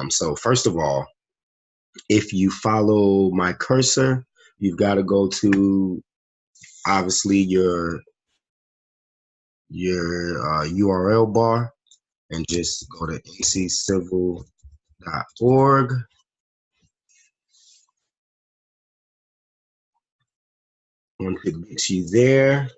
So first of all, if you follow my cursor, you've got to go to obviously your URL bar and just go to nccivil.org. Once it gets you there,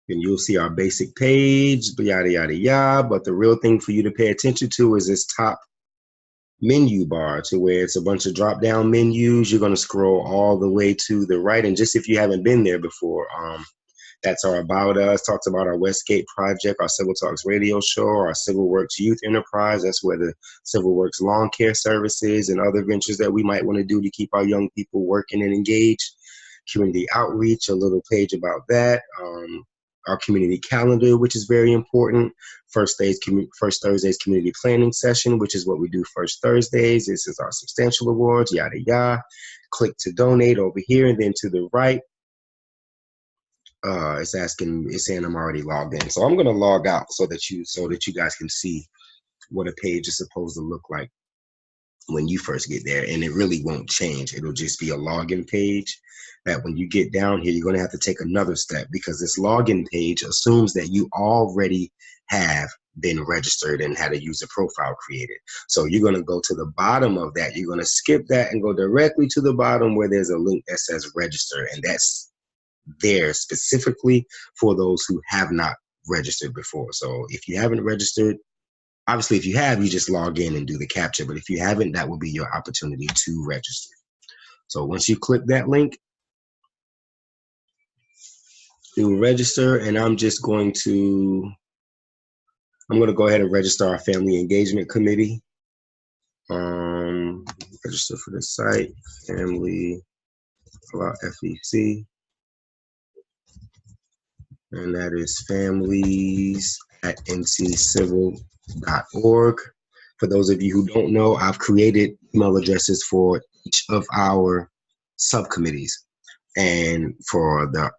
then you'll see our basic page, yada, yada, yada. But the real thing for you to pay attention to is this top menu bar, to where it's a bunch of drop down menus. You're going to scroll all the way to the right. And just if you haven't been there before, that's our About Us, talks about our Westgate project, our Civil Talks radio show, our Civil Works Youth Enterprise. That's where the Civil Works lawn care services and other ventures that we might want to do to keep our young people working and engaged. Community outreach, a little page about that. Our community calendar, which is very important. First Thursday's community planning session, which is what we do first Thursdays. This is our substantial awards, yada, yada. Click to donate over here, and then to the right, it's saying I'm already logged in. So I'm going to log out so that you guys can see what a page is supposed to look like when you first get there. And it really won't change. It'll just be a login page that when you get down here, you're going to have to take another step, because this login page assumes that you already have been registered and had a user profile created. So you're going to go to the bottom of that. You're going to skip that and go directly to the bottom where there's a link that says register. And that's there specifically for those who have not registered before. So if you haven't registered, obviously if you have, you just log in and do the capture. But if you haven't, that will be your opportunity to register. So once you click that link, it will register, and I'm going to go ahead and register our Family Engagement Committee. Register for the site, Family, FEC. And that is families@nccivil.org. For those of you who don't know, I've created email addresses for each of our subcommittees. And for the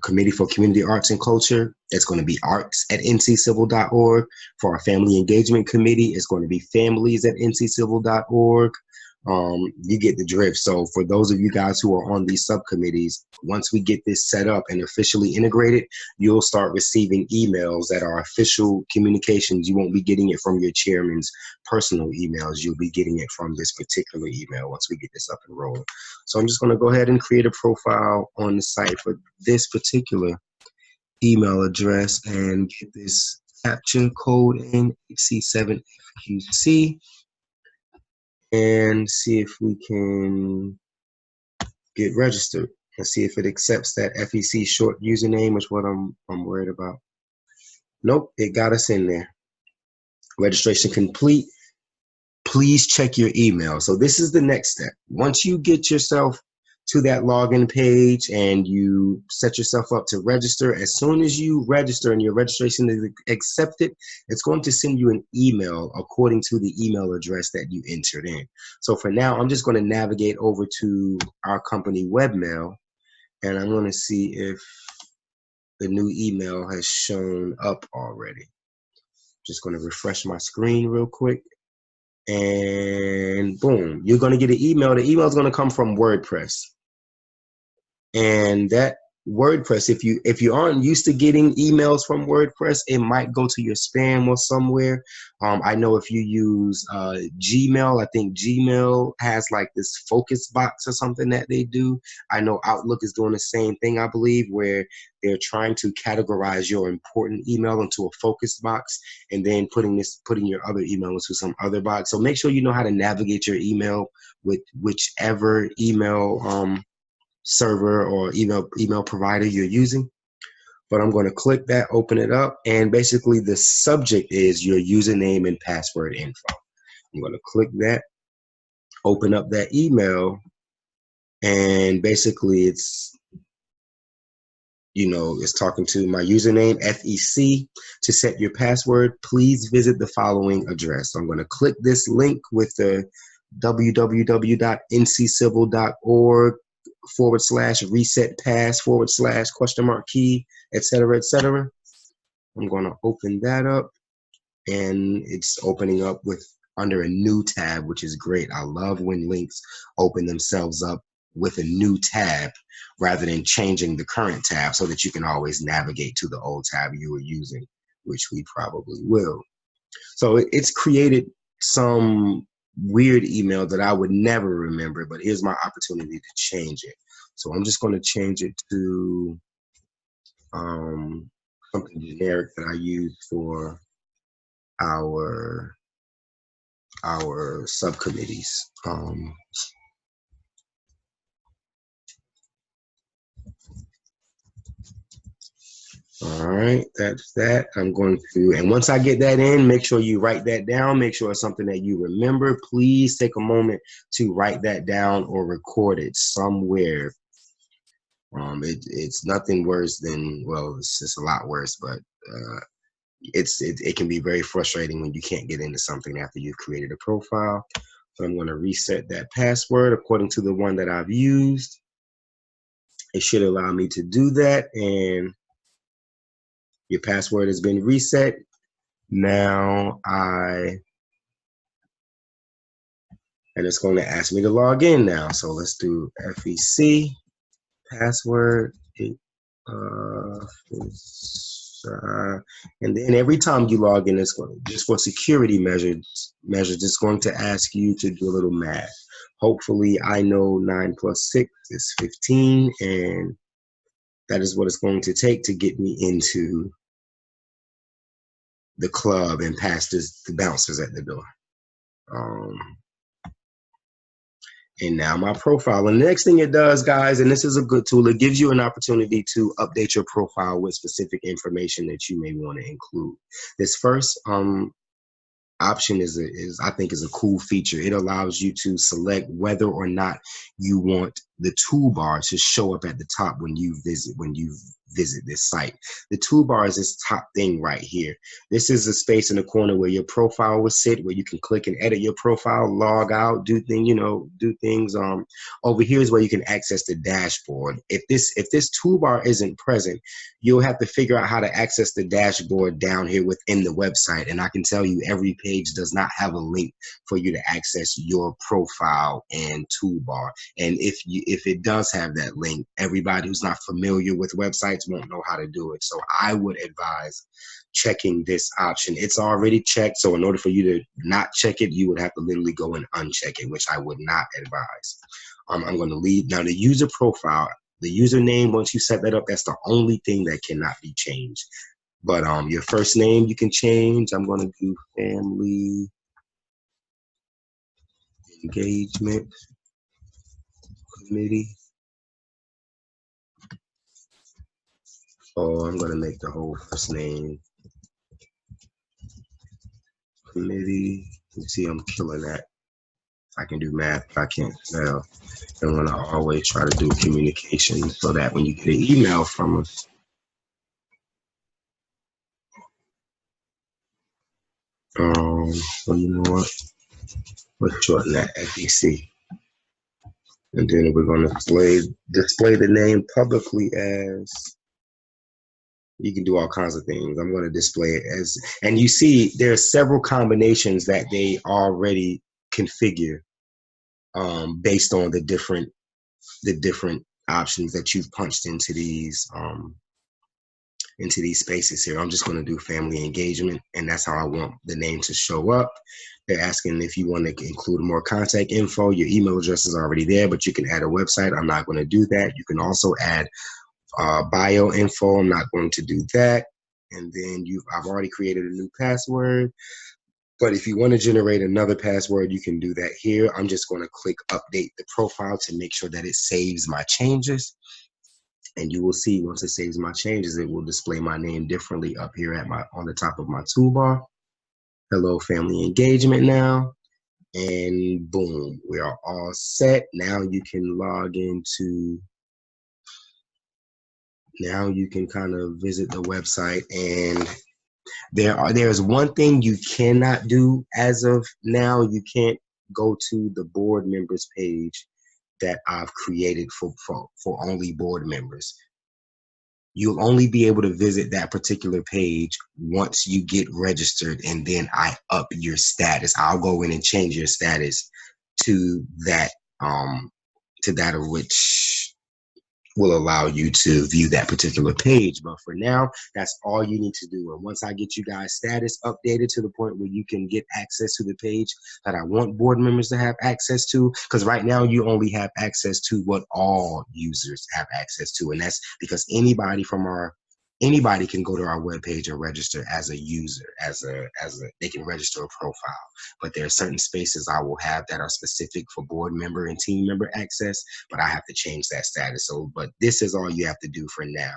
Committee for Community Arts and Culture, it's going to be arts@nccivil.org. For our Family Engagement Committee, it's going to be families@nccivil.org. You get the drift. So for those of you guys who are on these subcommittees, once we get this set up and officially integrated, you'll start receiving emails that are official communications. You won't be getting it from your chairman's personal emails. You'll be getting it from this particular email once we get this up and rolling. So I'm just going to go ahead and create a profile on the site for this particular email address and get this capture code in, HC7FQC. And see if we can get registered. Let's see if it accepts that FEC short username, which is what I'm worried about. Nope, it got us in there. Registration complete. Please check your email. So this is the next step. Once you get yourself to that login page and you set yourself up to register, as soon as you register and your registration is accepted, it's going to send you an email according to the email address that you entered in. So for now, I'm just going to navigate over to our company webmail, and I'm going to see if the new email has shown up already. Just going to refresh my screen real quick. And boom, you're going to get an email. The email is going to come from WordPress. And that WordPress, if you aren't used to getting emails from WordPress, it might go to your spam or somewhere. I know if you use Gmail, I think Gmail has like this focus box or something that they do. I know Outlook is doing the same thing, I believe, where they're trying to categorize your important email into a focus box and then putting your other email into some other box. So make sure you know how to navigate your email with whichever email server or email provider you're using. But I'm going to click that, open it up, and basically the subject is your username and password info. I'm going to click that, open up that email, and basically it's talking to my username, FEC. To set your password, please visit the following address. So I'm going to click this link with the www.nccivil.org/reset pass/?key, etc., etc. I'm going to open that up, and it's opening up with under a new tab, which is great. I love when links open themselves up with a new tab rather than changing the current tab, so that you can always navigate to the old tab you were using, which we probably will. So it's created some weird email that I would never remember, but here's my opportunity to change it. So I'm just going to change it to something generic that I use for our subcommittees. All right, that's that. I'm going to, and once I get that in, make sure you write that down. Make sure it's something that you remember. Please take a moment to write that down or record it somewhere. It's nothing worse than, well, it's just a lot worse, but it can be very frustrating when you can't get into something after you've created a profile. So I'm going to reset that password according to the one that I've used. It should allow me to do that, and your password has been reset. Now and it's going to ask me to log in now. So let's do FEC password. And then every time you log in, it's going, just for security measures, it's going to ask you to do a little math. Hopefully, I know 9 plus 6 is 15, and that is what it's going to take to get me into the club and past the bouncers at the door. And now my profile. And the next thing it does, guys, and this is a good tool, it gives you an opportunity to update your profile with specific information that you may want to include. This first option is I think is a cool feature. It allows you to select whether or not you want the toolbar to show up at the top when you visit this site. The toolbar is this top thing right here. This is a space in the corner where your profile will sit, where you can click and edit your profile, log out, do things. Over here is where you can access the dashboard. If this toolbar isn't present, you'll have to figure out how to access the dashboard down here within the website. And I can tell you, every page does not have a link for you to access your profile and toolbar. And if it does have that link, everybody who's not familiar with websites won't know how to do it. So I would advise checking this option. It's already checked, so in order for you to not check it, you would have to literally go and uncheck it, which I would not advise. I'm going to leave now the user profile. The username, once you set that up, that's the only thing that cannot be changed. But your first name you can change. I'm going to do family engagement committee. Oh, I'm going to make the whole first name committee. You see, I'm killing that. I can do math, but I can't spell. And when I always try to do communication so that when you get an email from us, well, you know what? Let's shorten that FEC. And then we're going to display the name publicly as, you can do all kinds of things. I'm going to display it as, and you see there are several combinations that they already configure based on the different options that you've punched into these spaces here. I'm just going to do family engagement, and that's how I want the name to show up. They're asking if you want to include more contact info. Your email address is already there, but you can add a website. I'm not going to do that. You can also add bio info. I'm not going to do that. And then I've already created a new password. But if you want to generate another password, you can do that here. I'm just going to click update the profile to make sure that it saves my changes. And you will see once it saves my changes, it will display my name differently up here on the top of my toolbar. Hello, family engagement now. And boom, we are all set. Now you can log into, now you can kind of visit the website, and there's one thing you cannot do as of now. You can't go to the board members page that I've created for only board members. You'll only be able to visit that particular page once you get registered, and then I up your status. I'll go in and change your status to that of which will allow you to view that particular page. But for now, that's all you need to do. And once I get you guys status updated to the point where you can get access to the page that I want board members to have access to, because right now you only have access to what all users have access to. And that's because anybody can go to our webpage and register as a user, they can register a profile. But there are certain spaces I will have that are specific for board member and team member access, but I have to change that status. So, but this is all you have to do for now.